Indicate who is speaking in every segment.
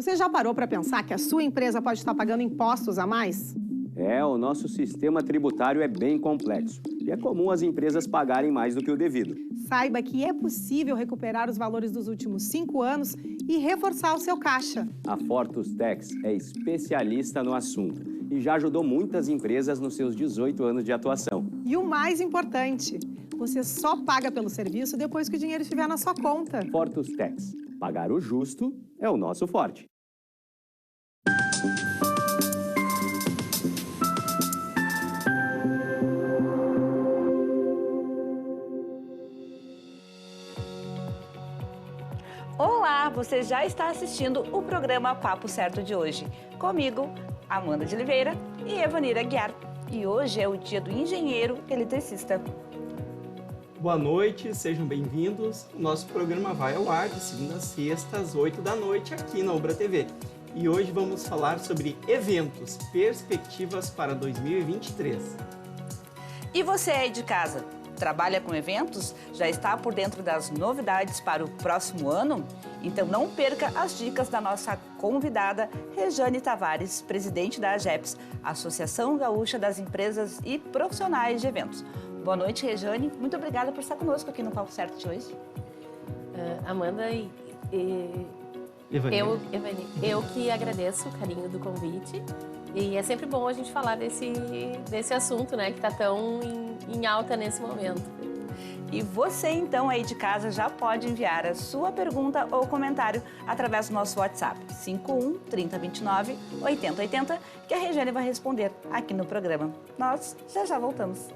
Speaker 1: Você já parou para pensar que a sua empresa pode estar pagando impostos a mais?
Speaker 2: O nosso sistema tributário é bem complexo e é comum as empresas pagarem mais do que o devido.
Speaker 1: Saiba que é possível recuperar os valores dos últimos 5 anos e reforçar o seu caixa.
Speaker 2: A Fortus Tax é especialista no assunto e já ajudou muitas empresas nos seus 18 anos de atuação.
Speaker 1: E o mais importante, você só paga pelo serviço depois que o dinheiro estiver na sua conta.
Speaker 2: Fortus Tax. Pagar o justo é o nosso forte.
Speaker 3: Olá, você já está assistindo o programa Papo Certo de hoje. Comigo, Amanda de Oliveira e Evanira Aguiar. E hoje é o dia do engenheiro eletricista.
Speaker 4: Boa noite, sejam bem-vindos. O nosso programa vai ao ar de segunda a sexta, às 8 da noite, aqui na Ubra TV. E hoje vamos falar sobre eventos, perspectivas para 2023.
Speaker 3: E você aí de casa, trabalha com eventos? Já está por dentro das novidades para o próximo ano? Então não perca as dicas da nossa convidada, Rejane Tavares, presidente da AGEPS, Associação Gaúcha das Empresas e Profissionais de Eventos. Boa noite, Rejane. Muito obrigada por estar conosco aqui no Papo Certo de hoje.
Speaker 5: Amanda eu que agradeço o carinho do convite. E é sempre bom a gente falar desse assunto, né, que está tão em alta nesse momento.
Speaker 3: E você, então, aí de casa, já pode enviar a sua pergunta ou comentário através do nosso WhatsApp, 51 3029 8080, que a Rejane vai responder aqui no programa. Nós já voltamos.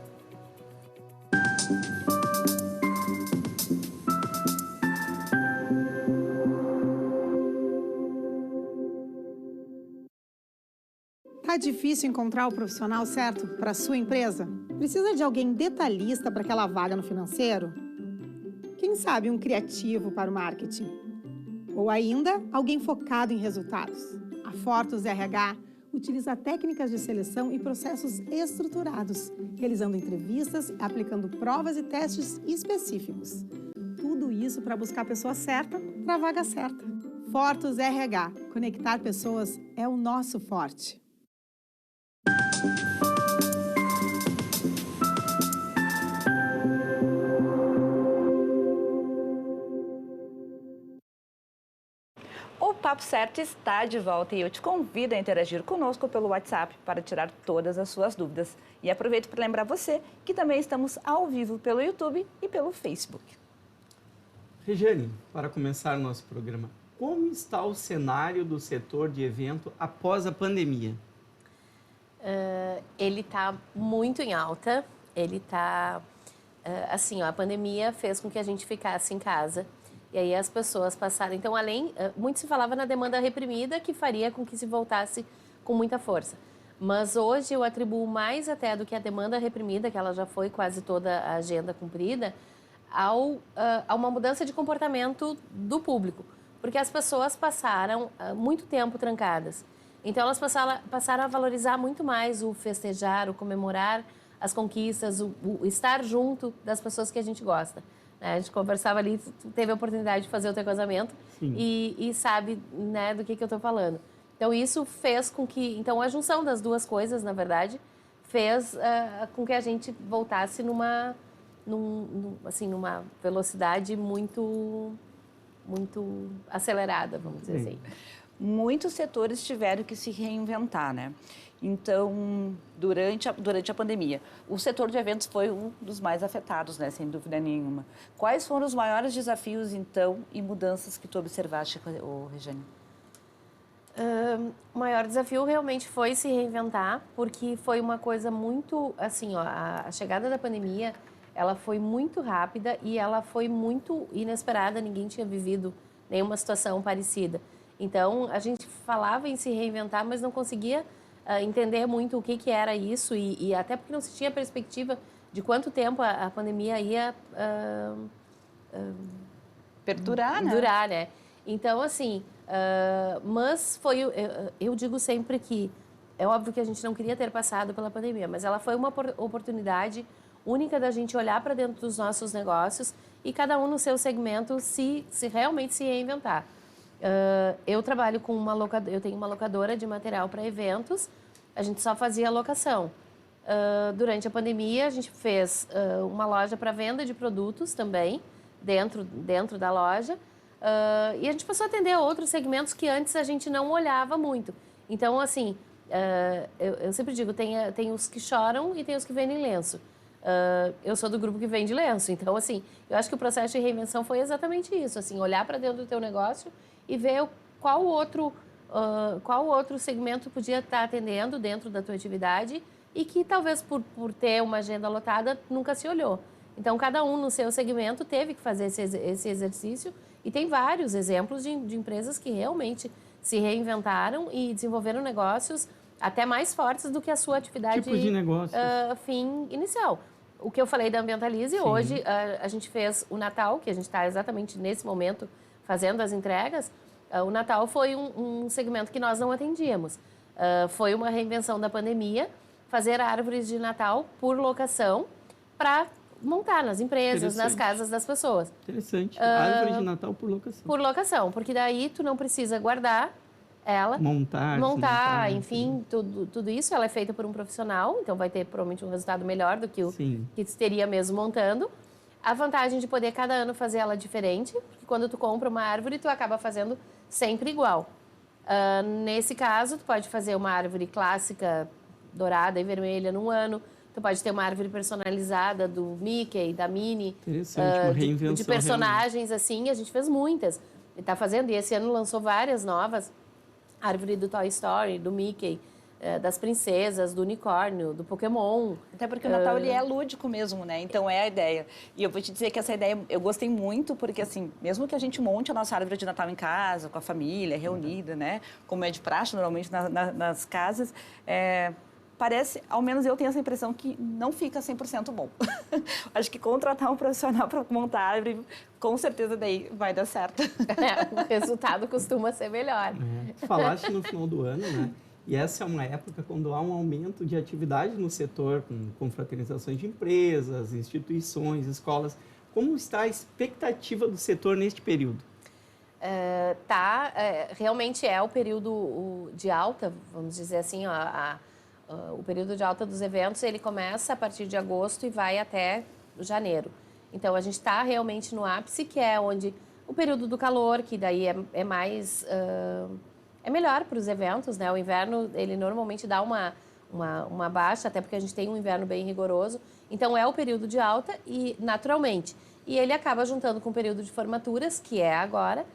Speaker 1: Tá difícil encontrar o profissional certo para a sua empresa? Precisa de alguém detalhista para aquela vaga no financeiro? Quem sabe um criativo para o marketing? Ou ainda, alguém focado em resultados? A Fortus RH utiliza técnicas de seleção e processos estruturados, realizando entrevistas, aplicando provas e testes específicos. Tudo isso para buscar a pessoa certa para a vaga certa. Fortus RH. Conectar pessoas é o nosso forte.
Speaker 3: O Papo Certo está de volta e eu te convido a interagir conosco pelo WhatsApp para tirar todas as suas dúvidas. E aproveito para lembrar você que também estamos ao vivo pelo YouTube e pelo Facebook.
Speaker 4: Rejane, para começar o nosso programa, como está o cenário do setor de evento após a pandemia?
Speaker 5: Ele está muito em alta, ele está... a pandemia fez com que a gente ficasse em casa. E aí as pessoas passaram... Então, muito se falava na demanda reprimida, que faria com que se voltasse com muita força. Mas hoje eu atribuo mais até do que a demanda reprimida, que ela já foi quase toda a agenda cumprida, a uma mudança de comportamento do público. Porque as pessoas passaram muito tempo trancadas. Então, elas passaram a valorizar muito mais o festejar, o comemorar as conquistas, o estar junto das pessoas que a gente gosta. A gente conversava ali, teve a oportunidade de fazer o teu casamento e sabe, né, do que eu estou falando. Então, isso fez com que... Então, a junção das duas coisas, na verdade, fez com que a gente voltasse numa velocidade muito acelerada, vamos dizer assim.
Speaker 3: Muitos setores tiveram que se reinventar, né? Então, durante a pandemia, o setor de eventos foi um dos mais afetados, né? Sem dúvida nenhuma. Quais foram os maiores desafios, então, e mudanças que tu observaste, Rejane?
Speaker 5: O maior desafio realmente foi se reinventar, porque foi uma coisa muito, assim, a chegada da pandemia, ela foi muito rápida e ela foi muito inesperada, ninguém tinha vivido nenhuma situação parecida. Então, a gente falava em se reinventar, mas não conseguia entender muito o que era isso e até porque não se tinha perspectiva de quanto tempo a pandemia ia
Speaker 3: perdurar, né?
Speaker 5: Durar, né? Então, assim, mas eu digo sempre que é óbvio que a gente não queria ter passado pela pandemia, mas ela foi uma oportunidade única da gente olhar para dentro dos nossos negócios e cada um no seu segmento se realmente se reinventar. Eu trabalho com eu tenho uma locadora de material para eventos, a gente só fazia locação. Durante a pandemia, a gente fez uma loja para venda de produtos também, dentro da loja, e a gente passou a atender outros segmentos que antes a gente não olhava muito. Então, assim, eu sempre digo, tem os que choram e tem os que vendem lenço. Eu sou do grupo que vende lenço, então, assim, eu acho que o processo de reinvenção foi exatamente isso, assim, olhar para dentro do teu negócio e ver qual outro segmento podia estar atendendo dentro da tua atividade e que talvez por ter uma agenda lotada nunca se olhou. Então, cada um no seu segmento teve que fazer esse exercício e tem vários exemplos de empresas que realmente se reinventaram e desenvolveram negócios até mais fortes do que a sua atividade
Speaker 4: Tipos de negócio.
Speaker 5: Fim inicial. O que eu falei da Ambientalize, hoje a gente fez o Natal, que a gente está exatamente nesse momento fazendo as entregas. O Natal foi um segmento que nós não atendíamos. Foi uma reinvenção da pandemia, fazer árvores de Natal por locação para montar nas empresas, nas casas das pessoas.
Speaker 4: Interessante. Árvore de Natal por locação.
Speaker 5: Por locação, porque daí tu não precisa guardar ela.
Speaker 4: Montar,
Speaker 5: enfim, tudo isso. Ela é feita por um profissional, então vai ter provavelmente um resultado melhor do que o que tu teria mesmo montando. A vantagem de poder cada ano fazer ela diferente, porque quando tu compra uma árvore, tu acaba fazendo sempre igual. Nesse caso, tu pode fazer uma árvore clássica, dourada e vermelha num ano. Tu pode ter uma árvore personalizada do Mickey, da Minnie.
Speaker 4: Interessante, uma reinvenção.
Speaker 5: De personagens, assim, a gente fez muitas. E tá fazendo, e esse ano lançou várias novas. A árvore do Toy Story, do Mickey, das princesas, do unicórnio, do Pokémon.
Speaker 3: Até porque o Natal ele é lúdico mesmo, né? Então é a ideia. E eu vou te dizer que essa ideia eu gostei muito, porque assim, mesmo que a gente monte a nossa árvore de Natal em casa, com a família, reunida, né? Como é de praxe normalmente nas casas, parece, ao menos eu tenho essa impressão que não fica 100% bom. Acho que contratar um profissional para montar a árvore, com certeza daí vai dar certo.
Speaker 5: O resultado costuma ser melhor.
Speaker 4: Falaste no final do ano, né? E essa é uma época quando há um aumento de atividade no setor, com confraternizações de empresas, instituições, escolas. Como está a expectativa do setor neste período?
Speaker 5: Realmente é o período de alta, vamos dizer assim, o período de alta dos eventos, ele começa a partir de agosto e vai até janeiro. Então, a gente está realmente no ápice, que é onde o período do calor, que daí é mais... é melhor para os eventos, né? O inverno, ele normalmente dá uma baixa, até porque a gente tem um inverno bem rigoroso. Então, é o período de alta e, naturalmente. E ele acaba juntando com o período de formaturas, que é agora,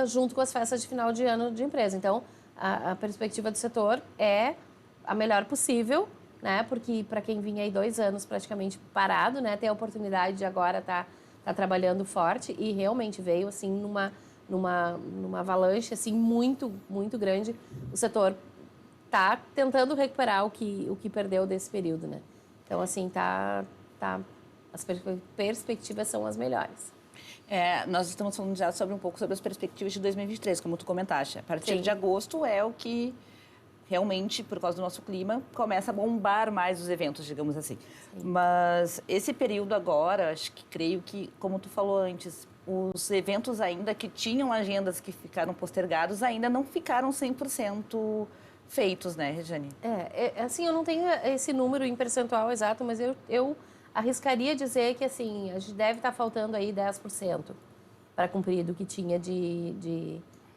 Speaker 5: junto com as festas de final de ano de empresa. Então, a perspectiva do setor é a melhor possível, né? Porque para quem vinha aí 2 anos praticamente parado, né? Tem a oportunidade de agora tá trabalhando forte e realmente veio assim numa avalanche assim muito, muito grande. O setor tá tentando recuperar o que perdeu desse período, né? Então, assim, as perspectivas são as melhores.
Speaker 3: Nós estamos falando já um pouco sobre as perspectivas de 2023, como tu comentaste. A partir de agosto é o que realmente, por causa do nosso clima, começa a bombar mais os eventos, digamos assim. Sim. Mas esse período agora, creio que, como tu falou antes, os eventos ainda que tinham agendas que ficaram postergados ainda não ficaram 100% feitos, né, Regiane?
Speaker 5: Assim, eu não tenho esse número em percentual exato, mas eu arriscaria dizer que, assim, a gente deve estar faltando aí 10% para cumprir do que tinha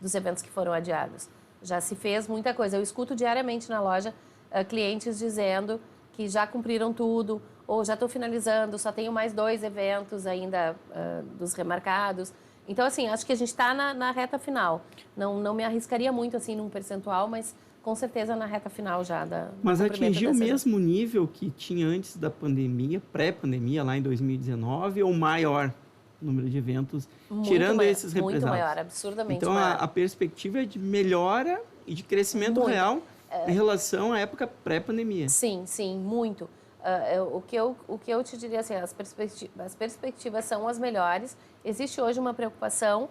Speaker 5: dos eventos que foram adiados. Já se fez muita coisa. Eu escuto diariamente na loja clientes dizendo que já cumpriram tudo, ou já estou finalizando, só tenho mais 2 eventos ainda dos remarcados. Então, assim, acho que a gente está na reta final. Não me arriscaria muito, assim, num percentual, mas com certeza na reta final já
Speaker 4: Mas atingiu o mesmo nível que tinha antes da pandemia, pré-pandemia, lá em 2019, ou maior número de eventos, tirando esses represados?
Speaker 5: Muito maior, absurdamente
Speaker 4: então,
Speaker 5: maior.
Speaker 4: Então, a perspectiva é de melhora e de crescimento real em relação à época pré-pandemia.
Speaker 5: Sim, muito. O que eu te diria assim, as perspectivas são as melhores. Existe hoje uma preocupação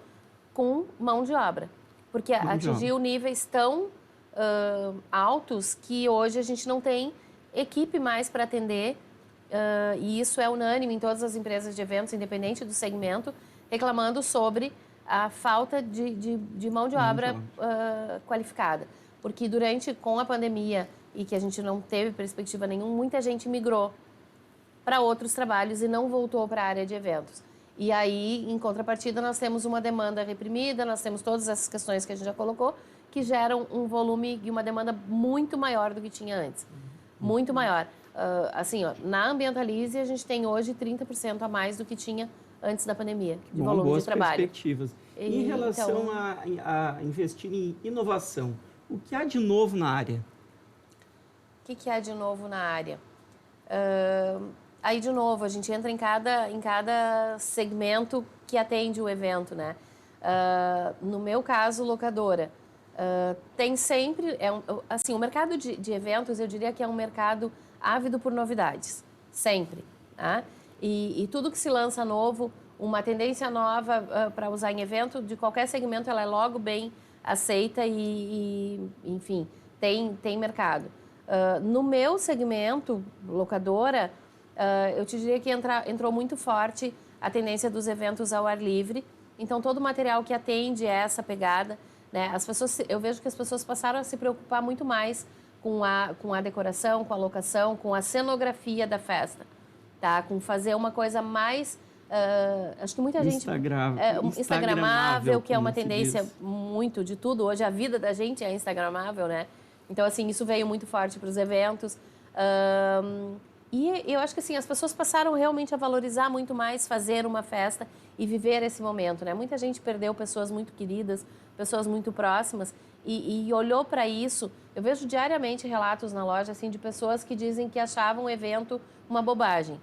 Speaker 5: com mão de obra, porque atingiu níveis tão altos que hoje a gente não tem equipe mais para atender, e isso é unânime em todas as empresas de eventos, independente do segmento, reclamando sobre a falta de mão de obra qualificada. Porque com a pandemia e que a gente não teve perspectiva nenhuma, muita gente migrou para outros trabalhos e não voltou para a área de eventos. E aí, em contrapartida, nós temos uma demanda reprimida, nós temos todas essas questões que a gente já colocou, que geram um volume e uma demanda muito maior do que tinha antes. Muito maior. Assim, ó, na Ambientalize, a gente tem hoje 30% a mais do que tinha antes da pandemia, de volume de trabalho.
Speaker 4: Perspectivas. Em relação a investir em inovação, o que há de novo na área?
Speaker 5: O que há de novo na área? Aí, de novo, a gente entra em cada segmento que atende o evento, né? No meu caso, locadora. Tem sempre... assim, o mercado de eventos, eu diria que é um mercado ávido por novidades. Sempre. Tá? E tudo que se lança novo, uma tendência nova para usar em evento, de qualquer segmento, ela é logo bem aceita e enfim, tem mercado. No meu segmento, locadora, eu te diria que entrou muito forte a tendência dos eventos ao ar livre. Então, todo o material que atende essa pegada, né? Eu vejo que as pessoas passaram a se preocupar muito mais com a decoração, com a locação, com a cenografia da festa, tá? Com fazer uma coisa mais... acho que muita gente... Instagramável, que é uma tendência muito de tudo. Hoje a vida da gente é instagramável, né? Então, assim, isso veio muito forte para os eventos. E eu acho que, assim, as pessoas passaram realmente a valorizar muito mais fazer uma festa e viver esse momento, né? Muita gente perdeu pessoas muito queridas, pessoas muito próximas e olhou para isso. Eu vejo diariamente relatos na loja, assim, de pessoas que dizem que achavam o evento uma bobagem.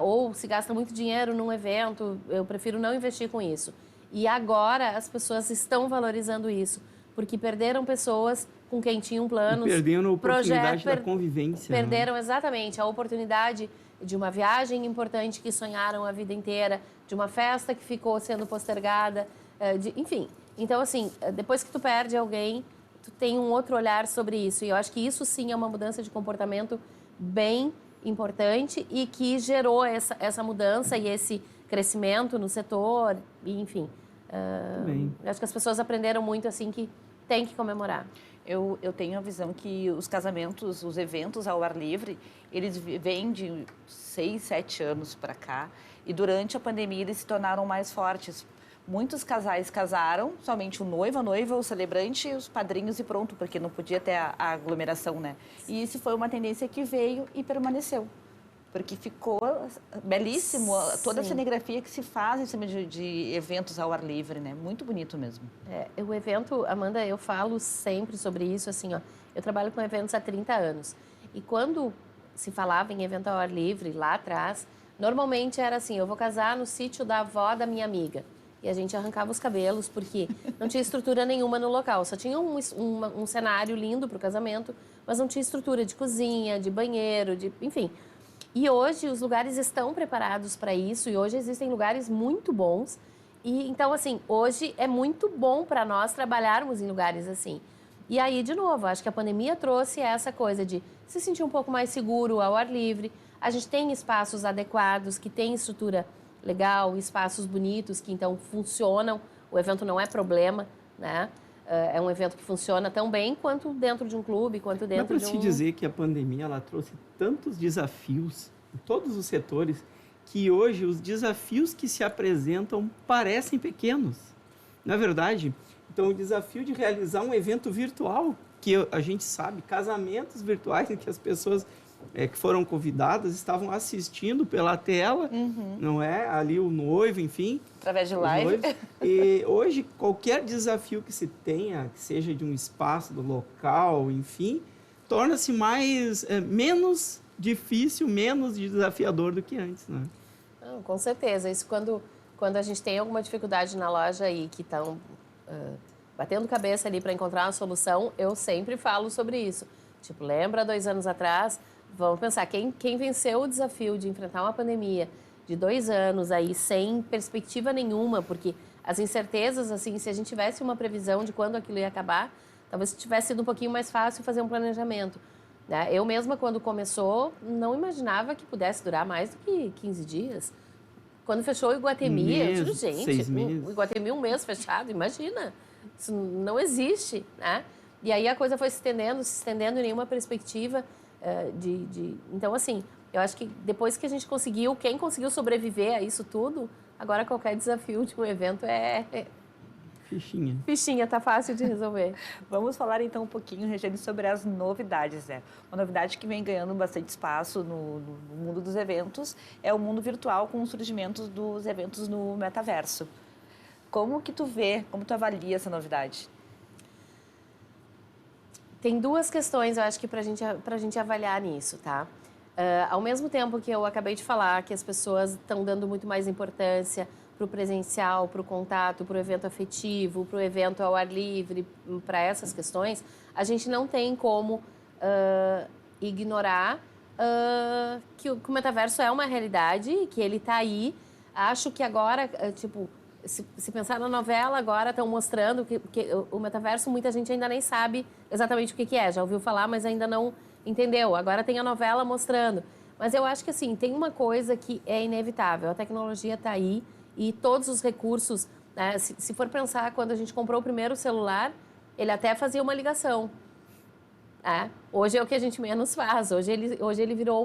Speaker 5: Ou se gasta muito dinheiro num evento, eu prefiro não investir com isso. E agora as pessoas estão valorizando isso, porque perderam pessoas com quem tinham planos.
Speaker 4: E perderam a oportunidade da convivência.
Speaker 5: Perderam, exatamente, a oportunidade de uma viagem importante que sonharam a vida inteira, de uma festa que ficou sendo postergada, enfim. Então, assim, depois que tu perde alguém, tu tem um outro olhar sobre isso. E eu acho que isso sim é uma mudança de comportamento bem importante e que gerou essa mudança e esse crescimento no setor, enfim. Acho que as pessoas aprenderam muito, assim, que tem que comemorar.
Speaker 3: Eu tenho a visão que os casamentos, os eventos ao ar livre, eles vêm de 6, 7 anos para cá e durante a pandemia eles se tornaram mais fortes. Muitos casais casaram, somente o noivo, a noiva, o celebrante, os padrinhos e pronto, porque não podia ter a aglomeração, né? E isso foi uma tendência que veio e permaneceu. Porque ficou belíssimo toda a cenografia que se faz em cima de eventos ao ar livre, né? Muito bonito mesmo.
Speaker 5: O evento, Amanda, eu falo sempre sobre isso, assim, ó. Eu trabalho com eventos há 30 anos. E quando se falava em evento ao ar livre, lá atrás, normalmente era assim, eu vou casar no sítio da avó da minha amiga. E a gente arrancava os cabelos, porque não tinha estrutura nenhuma no local. Só tinha um cenário lindo para o casamento, mas não tinha estrutura de cozinha, de banheiro, enfim. E hoje os lugares estão preparados para isso e hoje existem lugares muito bons. E então, assim, hoje é muito bom para nós trabalharmos em lugares assim. E aí, de novo, acho que a pandemia trouxe essa coisa de se sentir um pouco mais seguro ao ar livre. A gente tem espaços adequados, que tem estrutura legal, espaços bonitos que então funcionam. O evento não é problema, né? É um evento que funciona tão bem quanto dentro de um clube, quanto dentro de um...
Speaker 4: Dá para se dizer que a pandemia ela trouxe tantos desafios em todos os setores que hoje os desafios que se apresentam parecem pequenos. Na verdade, então o desafio de realizar um evento virtual, que a gente sabe, casamentos virtuais em que as pessoas que foram convidadas estavam assistindo pela tela, não é? Ali o noivo, enfim.
Speaker 3: Através de live.
Speaker 4: E hoje, qualquer desafio que se tenha, que seja de um espaço, do local, enfim, torna-se menos difícil, menos desafiador do que antes, né?
Speaker 5: Não, com certeza. Isso quando a gente tem alguma dificuldade na loja e que estão batendo cabeça ali para encontrar uma solução, eu sempre falo sobre isso. Tipo, lembra 2 anos atrás? Vamos pensar, quem venceu o desafio de enfrentar uma pandemia de 2 anos aí sem perspectiva nenhuma, porque as incertezas, assim, se a gente tivesse uma previsão de quando aquilo ia acabar, talvez tivesse sido um pouquinho mais fácil fazer um planejamento, né? Eu mesma, quando começou, não imaginava que pudesse durar mais do que 15 dias. Quando fechou o Iguatemi, eu digo, gente,
Speaker 4: 6 meses.
Speaker 5: o Iguatemi 1 mês fechado, imagina. Isso não existe, né? E aí a coisa foi se estendendo em nenhuma perspectiva Então, assim, eu acho que depois que a gente conseguiu, quem conseguiu sobreviver a isso tudo, agora qualquer desafio de um evento
Speaker 4: Fichinha.
Speaker 5: Fichinha, tá fácil de resolver.
Speaker 3: Vamos falar então um pouquinho, Regiane, sobre as novidades, né? Uma novidade que vem ganhando bastante espaço no mundo dos eventos é o mundo virtual com o surgimento dos eventos no metaverso. Como que tu vê, como tu avalia essa novidade?
Speaker 5: Tem duas questões, eu acho que pra gente avaliar nisso, tá? Ao mesmo tempo que eu acabei de falar que as pessoas estão dando muito mais importância para o presencial, para o contato, para o evento afetivo, para o evento ao ar livre, para essas questões, a gente não tem como ignorar que o metaverso é uma realidade, que ele está aí. Acho que agora, se pensar na novela, agora estão mostrando que o metaverso, muita gente ainda nem sabe exatamente o que é. Já ouviu falar, mas ainda não entendeu. Agora tem a novela mostrando. Mas eu acho que, assim, tem uma coisa que é inevitável. A tecnologia está aí e todos os recursos... Né? Se for pensar, quando a gente comprou o primeiro celular, ele até fazia uma ligação. Hoje é o que a gente menos faz. Hoje ele virou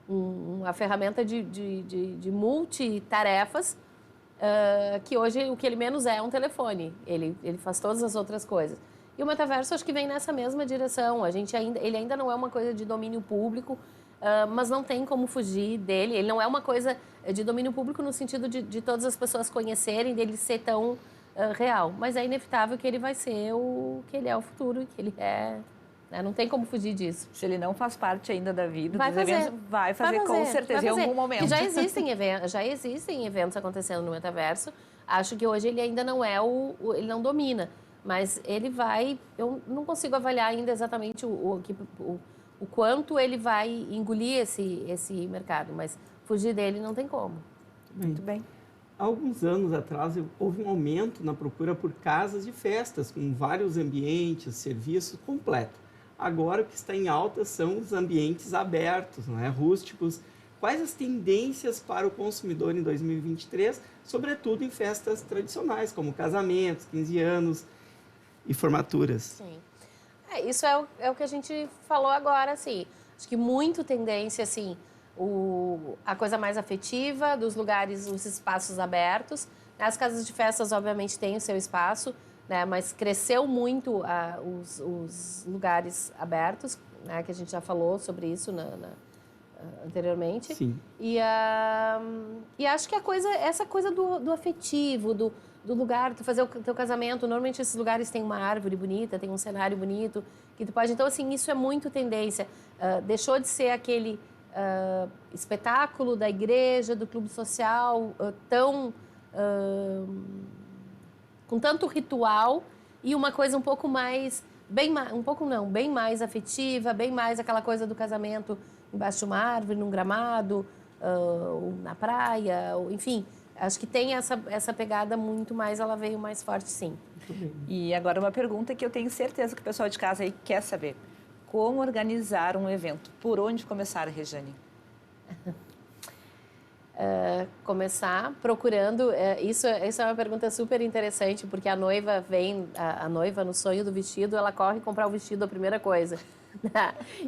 Speaker 5: uma ferramenta de multitarefas, que hoje o que ele menos é um telefone. Ele faz todas as outras coisas. E o metaverso acho que vem nessa mesma direção. Ele ainda não é uma coisa de domínio público, mas não tem como fugir dele. Ele não é uma coisa de domínio público no sentido de todas as pessoas conhecerem, dele ser tão real. Mas é inevitável que ele vai ser o que ele é o futuro, que ele é... Né? Não tem como fugir disso.
Speaker 3: Se ele não faz parte ainda da vida
Speaker 5: vai
Speaker 3: dos
Speaker 5: fazer.
Speaker 3: eventos, vai fazer com certeza em algum momento.
Speaker 5: E já existem eventos acontecendo no metaverso. Acho que hoje ele ainda não ele não domina. Mas ele vai... Eu não consigo avaliar ainda exatamente o quanto ele vai engolir esse mercado. Mas fugir dele não tem como.
Speaker 3: Muito bem.
Speaker 4: Há alguns anos atrás, houve um aumento na procura por casas de festas, com vários ambientes, serviços completos. Agora, o que está em alta são os ambientes abertos, rústicos. Quais as tendências para o consumidor em 2023, sobretudo em festas tradicionais, como casamentos, 15 anos e formaturas?
Speaker 5: Sim. Isso é o que a gente falou agora, assim. Acho que muito tendência, assim, a coisa mais afetiva, dos lugares, os espaços abertos. As casas de festas, obviamente, têm o seu espaço, né? Mas cresceu muito os lugares abertos, né? Que a gente já falou sobre isso anteriormente.
Speaker 4: Sim.
Speaker 5: E acho que essa coisa do afetivo, do lugar, tu fazer o teu casamento, normalmente esses lugares têm uma árvore bonita, tem um cenário bonito, que tu pode... Então, assim, isso é muito tendência. Deixou de ser aquele espetáculo da igreja, do clube social, com tanto ritual, e uma coisa um pouco mais... bem mais afetiva, bem mais aquela coisa do casamento embaixo de uma árvore, num gramado, ou na praia, enfim... Acho que tem essa pegada muito mais, ela veio mais forte, sim.
Speaker 3: E agora uma pergunta que eu tenho certeza que o pessoal de casa aí quer saber. Como organizar um evento? Por onde começar, Regiane?
Speaker 5: Começar procurando... Isso é uma pergunta super interessante, porque a noiva a noiva no sonho do vestido, ela corre comprar o vestido, a primeira coisa.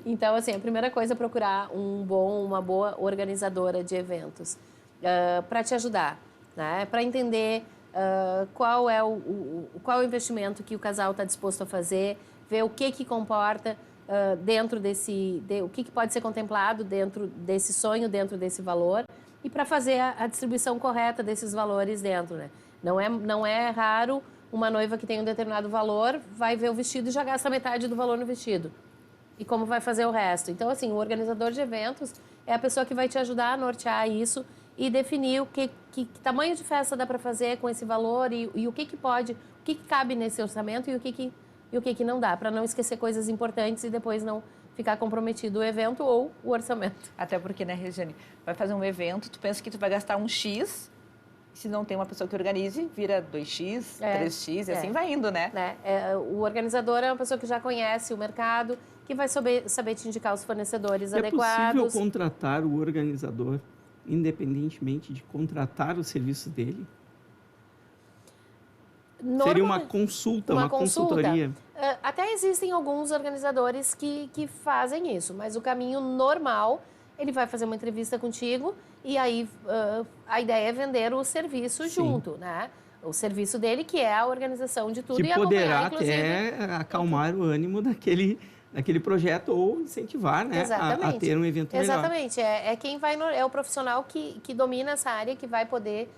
Speaker 5: Então, assim, a primeira coisa é procurar uma boa organizadora de eventos. Para te ajudar, né? Para entender qual é o investimento que o casal está disposto a fazer, ver o que comporta dentro o que pode ser contemplado dentro desse sonho, dentro desse valor, e para fazer a distribuição correta desses valores dentro, né? Não é raro uma noiva que tem um determinado valor, vai ver o vestido e já gasta metade do valor no vestido. E como vai fazer o resto? Então, assim, o organizador de eventos é a pessoa que vai te ajudar a nortear isso e definir que tamanho de festa dá para fazer com esse valor e o que pode, o que cabe nesse orçamento e o que não dá, para não esquecer coisas importantes e depois não ficar comprometido o evento ou o orçamento.
Speaker 3: Até porque, né, Regiane, vai fazer um evento, tu pensa que tu vai gastar um X, se não tem uma pessoa que organize, vira 2X, 3X e assim vai indo, né?
Speaker 5: O organizador é uma pessoa que já conhece o mercado, que vai saber te indicar os fornecedores adequados.
Speaker 4: É possível contratar o organizador independentemente de contratar o serviço dele? Seria uma
Speaker 5: Normalmente-
Speaker 4: consulta, uma consultoria?
Speaker 5: Até existem alguns organizadores que fazem isso, mas o caminho normal, ele vai fazer uma entrevista contigo e aí a ideia é vender o serviço
Speaker 4: Sim.
Speaker 5: junto, né? O serviço dele, que é a organização de tudo
Speaker 4: Que
Speaker 5: e acompanhar,
Speaker 4: poderá
Speaker 5: inclusive.
Speaker 4: até acalmar o ânimo daquele projeto ou incentivar, né, a
Speaker 5: Exatamente.
Speaker 4: ter um evento melhor.
Speaker 5: Exatamente. É quem vai, é o profissional que domina essa área que vai poder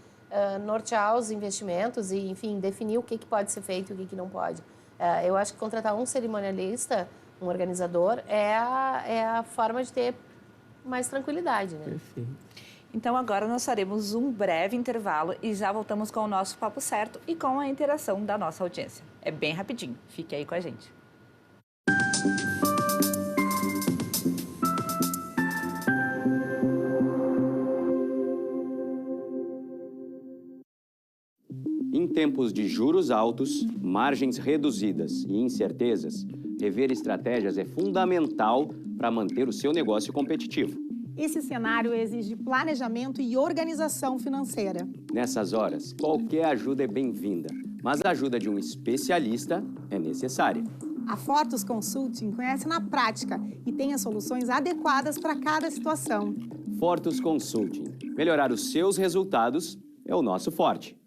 Speaker 5: nortear os investimentos e, enfim, definir o que pode ser feito e o que não pode. Eu acho que contratar um cerimonialista, um organizador, é a forma de ter mais tranquilidade, né?
Speaker 4: Perfeito.
Speaker 3: Então agora nós faremos um breve intervalo e já voltamos com o nosso Papo Certo e com a interação da nossa audiência. É bem rapidinho, fique aí com a gente.
Speaker 2: Em tempos de juros altos, margens reduzidas e incertezas, rever estratégias é fundamental para manter o seu negócio competitivo.
Speaker 1: Esse cenário exige planejamento e organização financeira.
Speaker 2: Nessas horas, qualquer ajuda é bem-vinda, mas a ajuda de um especialista é necessária.
Speaker 1: A Fortus Consulting conhece na prática e tem as soluções adequadas para cada situação.
Speaker 2: Fortus Consulting. Melhorar os seus resultados é o nosso forte.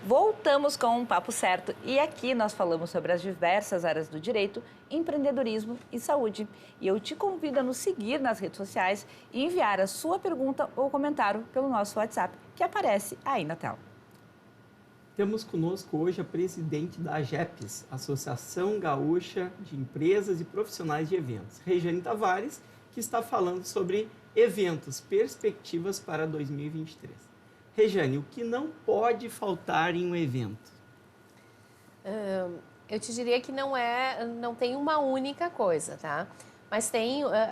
Speaker 3: Voltamos com um Papo Certo e aqui nós falamos sobre as diversas áreas do direito, empreendedorismo e saúde. E eu te convido a nos seguir nas redes sociais e enviar a sua pergunta ou comentário pelo nosso WhatsApp, que aparece aí na tela.
Speaker 4: Temos conosco hoje a presidente da AGEPES, Associação Gaúcha de Empresas e Profissionais de Eventos, Rejane Tavares, que está falando sobre eventos, perspectivas para 2023. Rejane, o que não pode faltar em um evento?
Speaker 5: Eu te diria que não tem uma única coisa, tá? Mas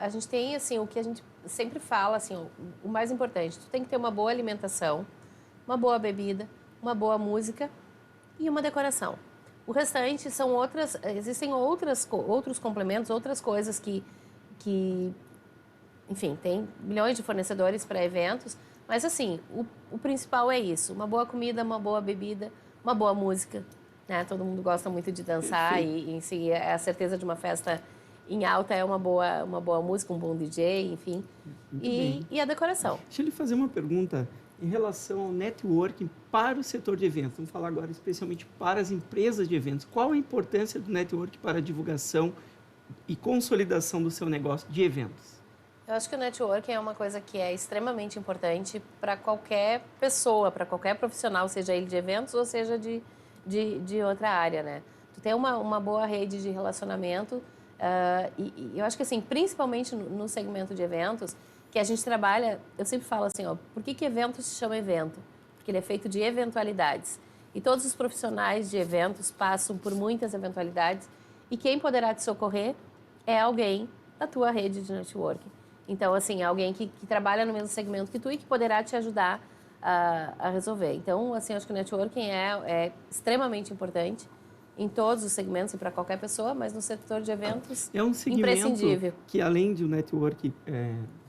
Speaker 5: a gente tem, assim, o que a gente sempre fala, assim, o mais importante, tu tem que ter uma boa alimentação, uma boa bebida, uma boa música e uma decoração. O restante existem outros complementos, outras coisas que, enfim, tem milhões de fornecedores para eventos, mas assim, o principal é isso, uma boa comida, uma boa bebida, uma boa música, né? Todo mundo gosta muito de dançar e em si, a certeza de uma festa em alta é uma boa música, um bom DJ, enfim, e a decoração.
Speaker 4: Deixa eu lhe fazer uma pergunta em relação ao networking para o setor de eventos. Vamos falar agora especialmente para as empresas de eventos. Qual a importância do networking para a divulgação e consolidação do seu negócio de eventos?
Speaker 5: Eu acho que o networking é uma coisa que é extremamente importante para qualquer pessoa, para qualquer profissional, seja ele de eventos ou seja de outra área, né? Tu ter uma boa rede de relacionamento e eu acho que, assim, principalmente no segmento de eventos, que a gente trabalha, eu sempre falo assim, ó, por que evento se chama evento? Porque ele é feito de eventualidades. E todos os profissionais de eventos passam por muitas eventualidades e quem poderá te socorrer é alguém da tua rede de networking. Então, assim, alguém que trabalha no mesmo segmento que tu e que poderá te ajudar a resolver. Então, assim, acho que o networking é extremamente importante em todos os segmentos e para qualquer pessoa, mas no setor de eventos,
Speaker 4: é um
Speaker 5: imprescindível.
Speaker 4: segmento que, além do network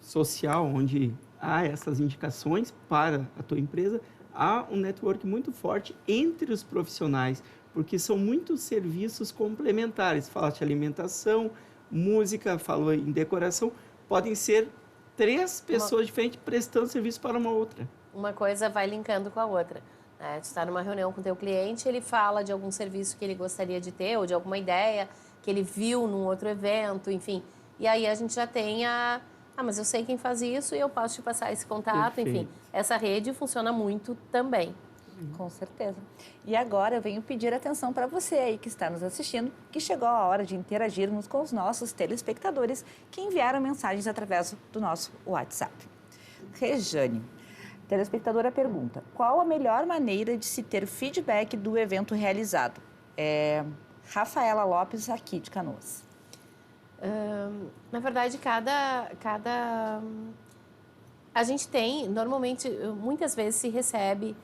Speaker 4: social, onde há essas indicações para a tua empresa, há um network muito forte entre os profissionais, porque são muitos serviços complementares. Fala de alimentação, música, falou em decoração, podem ser 3 pessoas diferentes prestando serviço para uma outra.
Speaker 5: Uma coisa vai linkando com a outra. Né? Tu está numa reunião com o teu cliente, ele fala de algum serviço que ele gostaria de ter ou de alguma ideia que ele viu num outro evento, enfim. E aí a gente já tem mas eu sei quem faz isso e eu posso te passar esse contato,
Speaker 4: Perfeito.
Speaker 5: enfim. Essa rede funciona muito também.
Speaker 3: Com certeza. E agora eu venho pedir atenção para você aí que está nos assistindo, que chegou a hora de interagirmos com os nossos telespectadores que enviaram mensagens através do nosso WhatsApp. Rejane, telespectadora pergunta, qual a melhor maneira de se ter feedback do evento realizado? Rafaela Lopes, aqui de Canoas.
Speaker 5: Na verdade, a gente tem, normalmente, muitas vezes se recebe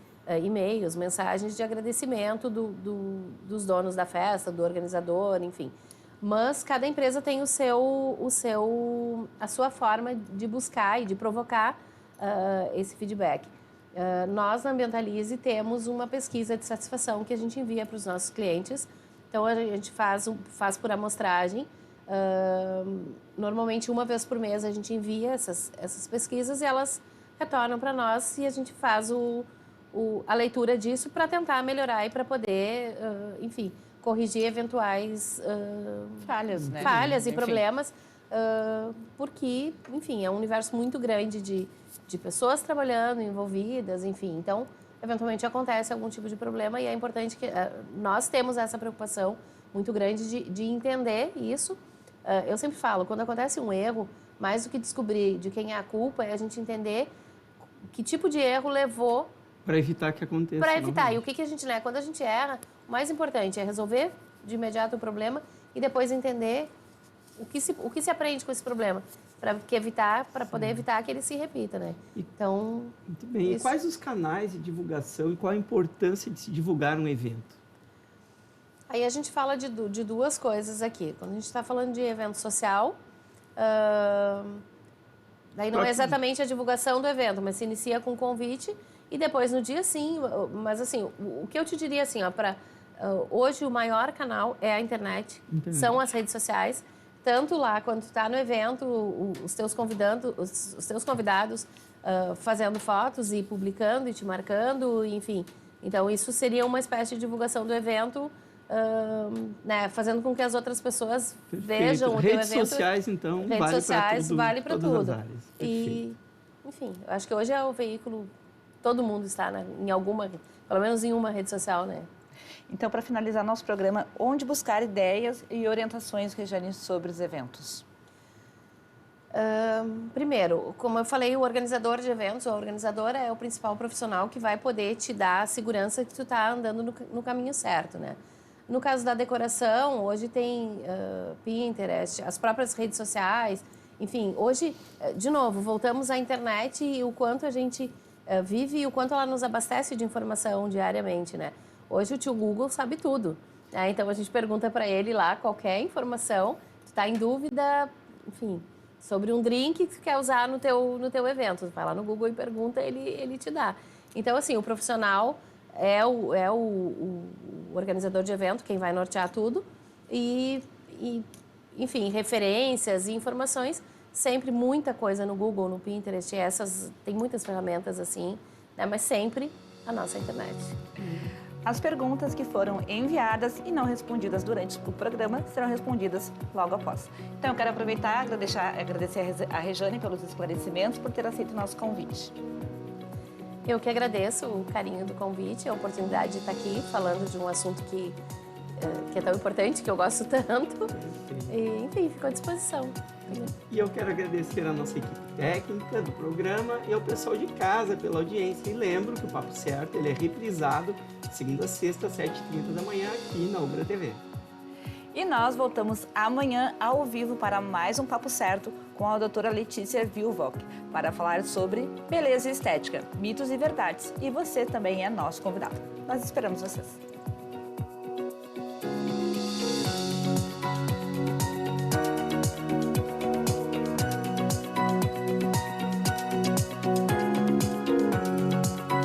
Speaker 5: e-mails, mensagens de agradecimento dos donos da festa, do organizador, enfim. Mas cada empresa tem a sua forma de buscar e de provocar esse feedback. Nós, na Ambientalize, temos uma pesquisa de satisfação que a gente envia para os nossos clientes. Então, a gente faz por amostragem. Normalmente, uma vez por mês, a gente envia essas pesquisas e elas retornam para nós e a gente faz a leitura disso para tentar melhorar e para poder, enfim, corrigir eventuais
Speaker 3: falhas, né?
Speaker 5: Falhas e
Speaker 3: Enfim.
Speaker 5: problemas, porque, enfim, é um universo muito grande de pessoas trabalhando, envolvidas, enfim. Então, eventualmente acontece algum tipo de problema e é importante que nós temos essa preocupação muito grande de entender isso. Eu sempre falo, quando acontece um erro, mais do que descobrir de quem é a culpa, é a gente entender que tipo de erro levou
Speaker 4: Para evitar que aconteça.
Speaker 5: para evitar.
Speaker 4: novamente.
Speaker 5: E o que a gente, né? Quando a gente erra, o mais importante é resolver de imediato o problema e depois entender o que se aprende com esse problema para poder evitar que ele se repita, né? Então,
Speaker 4: Muito bem. E
Speaker 5: isso.
Speaker 4: quais os canais de divulgação e qual a importância de se divulgar um evento?
Speaker 5: Aí a gente fala de duas coisas aqui. Quando a gente está falando de evento social, daí não é exatamente a divulgação do evento, mas se inicia com um convite e depois no dia sim. Mas assim, o que eu te diria assim, ó, hoje o maior canal é a internet, são as redes sociais. Tanto lá, quando tu está no evento, os teus convidados fazendo fotos e publicando e te marcando, enfim. Então, isso seria uma espécie de divulgação do evento, né, fazendo com que as outras pessoas vejam o teu
Speaker 4: Redes
Speaker 5: evento.
Speaker 4: sociais, então,
Speaker 5: Redes sociais vale para
Speaker 4: todas
Speaker 5: tudo.
Speaker 4: as áreas.
Speaker 5: E, enfim, eu acho que hoje é o veículo, todo mundo está, né, em alguma, pelo menos em uma rede social, né?
Speaker 3: Então, para finalizar nosso programa, onde buscar ideias e orientações, Regiane, sobre os eventos?
Speaker 5: Primeiro, como eu falei, o organizador de eventos, a organizadora é o principal profissional que vai poder te dar a segurança que tu está andando no caminho certo, né? No caso da decoração, hoje tem Pinterest, as próprias redes sociais, enfim, hoje, de novo, voltamos à internet e o quanto a gente vive e o quanto ela nos abastece de informação diariamente, né? Hoje o tio Google sabe tudo, né? Então a gente pergunta para ele lá qualquer informação, tu está em dúvida, enfim, sobre um drink que tu quer usar no teu evento. Tu vai lá no Google e pergunta, ele te dá. Então, assim, o profissional é o organizador de evento, quem vai nortear tudo. Enfim, referências e informações, sempre muita coisa no Google, no Pinterest, tem muitas ferramentas assim, né? Mas sempre a nossa internet.
Speaker 3: As perguntas que foram enviadas e não respondidas durante o programa serão respondidas logo após. Então, eu quero aproveitar e agradecer a Regiane pelos esclarecimentos, por ter aceito o nosso convite.
Speaker 5: Eu que agradeço o carinho do convite, a oportunidade de estar aqui falando de um assunto que é tão importante, que eu gosto tanto. E, enfim, fico à disposição.
Speaker 4: E eu quero agradecer a nossa equipe técnica do programa e ao pessoal de casa pela audiência. E lembro que o Papo Certo ele é reprisado segunda a sexta, às 7h30 da manhã, aqui na Ubra TV.
Speaker 3: E nós voltamos amanhã ao vivo para mais um Papo Certo com a doutora Letícia Vilvock, para falar sobre beleza e estética, mitos e verdades. E você também é nosso convidado. Nós esperamos vocês.